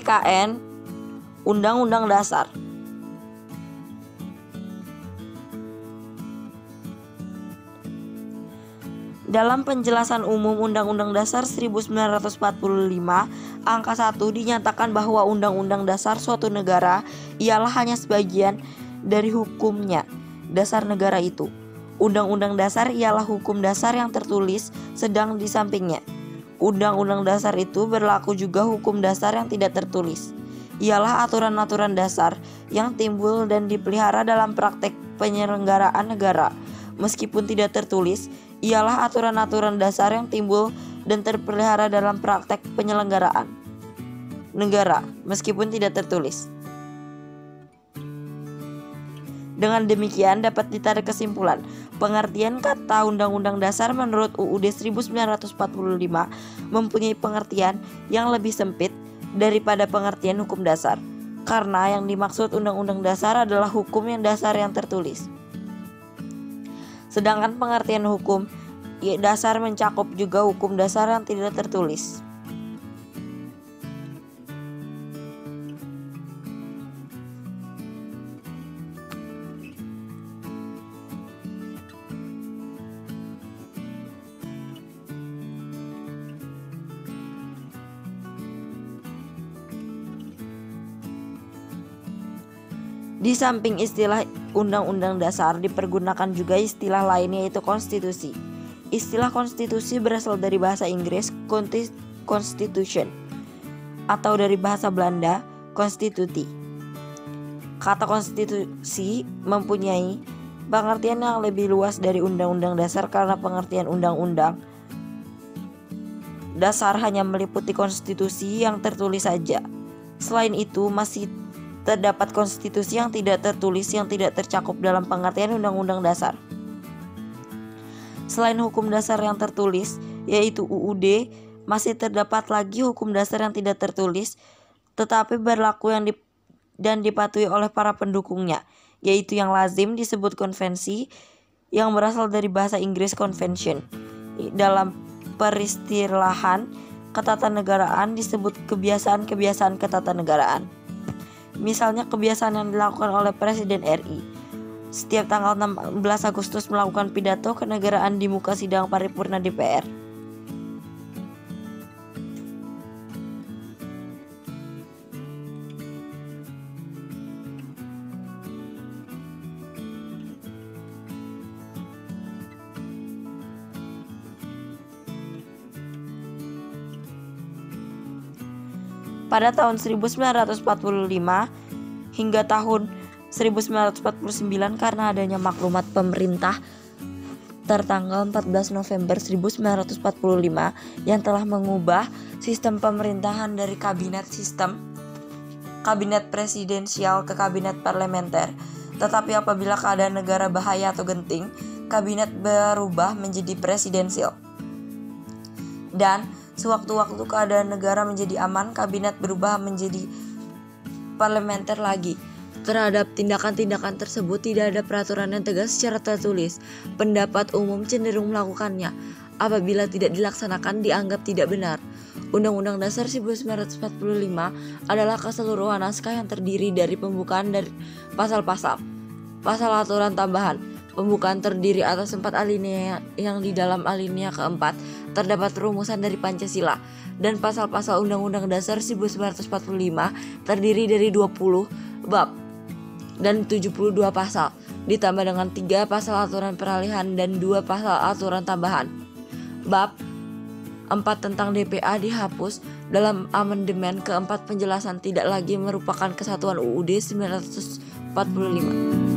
PKN, Undang-Undang Dasar. Dalam penjelasan umum Undang-Undang Dasar 1945, angka 1 dinyatakan bahwa Undang-Undang Dasar suatu negara ialah hanya sebagian dari hukumnya dasar negara itu. Undang-Undang Dasar ialah hukum dasar yang tertulis, sedang di sampingnya Undang-Undang Dasar itu berlaku juga hukum dasar yang tidak tertulis. Ialah aturan-aturan dasar yang timbul dan dipelihara dalam praktek penyelenggaraan negara. Meskipun tidak tertulis, ialah aturan-aturan dasar yang timbul dan terpelihara dalam praktek penyelenggaraan negara, meskipun tidak tertulis. Dengan demikian dapat ditarik kesimpulan, pengertian kata Undang-Undang Dasar menurut UUD 1945 mempunyai pengertian yang lebih sempit daripada pengertian hukum dasar, karena yang dimaksud Undang-Undang Dasar adalah hukum yang dasar yang tertulis. Sedangkan pengertian hukum dasar mencakup juga hukum dasar yang tidak tertulis. Di samping istilah Undang-Undang Dasar dipergunakan juga istilah lain, yaitu konstitusi. Istilah konstitusi berasal dari bahasa Inggris constitution atau dari bahasa Belanda constitutie. Kata konstitusi mempunyai pengertian yang lebih luas dari Undang-Undang Dasar karena pengertian Undang-Undang Dasar hanya meliputi konstitusi yang tertulis saja. Selain itu masih terdapat konstitusi yang tidak tertulis yang tidak tercakup dalam pengertian Undang-Undang Dasar. Selain hukum dasar yang tertulis, yaitu UUD, masih terdapat lagi hukum dasar yang tidak tertulis, tetapi berlaku dan dipatuhi oleh para pendukungnya, yaitu yang lazim disebut konvensi, yang berasal dari bahasa Inggris convention. Dalam peristilahan ketatanegaraan disebut kebiasaan-kebiasaan ketatanegaraan. Misalnya kebiasaan yang dilakukan oleh Presiden RI setiap tanggal 16 Agustus melakukan pidato kenegaraan di muka sidang paripurna DPR. Pada tahun 1945 hingga tahun 1949 karena adanya maklumat pemerintah tertanggal 14 November 1945 yang telah mengubah sistem pemerintahan dari kabinet presidensial ke kabinet parlementer. Tetapi apabila keadaan negara bahaya atau genting, kabinet berubah menjadi presidensial. Dan sewaktu-waktu keadaan negara menjadi aman, kabinet berubah menjadi parlementer lagi. Terhadap tindakan-tindakan tersebut tidak ada peraturan yang tegas secara tertulis. Pendapat umum cenderung melakukannya. Apabila tidak dilaksanakan dianggap tidak benar. Undang-Undang Dasar 1945 adalah keseluruhan naskah yang terdiri dari pembukaan dari pasal-pasal, pasal aturan tambahan. Pembukaan terdiri atas 4 alinea yang di dalam alinea keempat terdapat rumusan dari Pancasila, dan pasal-pasal Undang-Undang Dasar 1945 terdiri dari 20 bab dan 72 pasal, ditambah dengan 3 pasal aturan peralihan dan 2 pasal aturan tambahan. Bab 4 tentang DPA dihapus dalam amandemen keempat. Penjelasan tidak lagi merupakan kesatuan UUD 1945.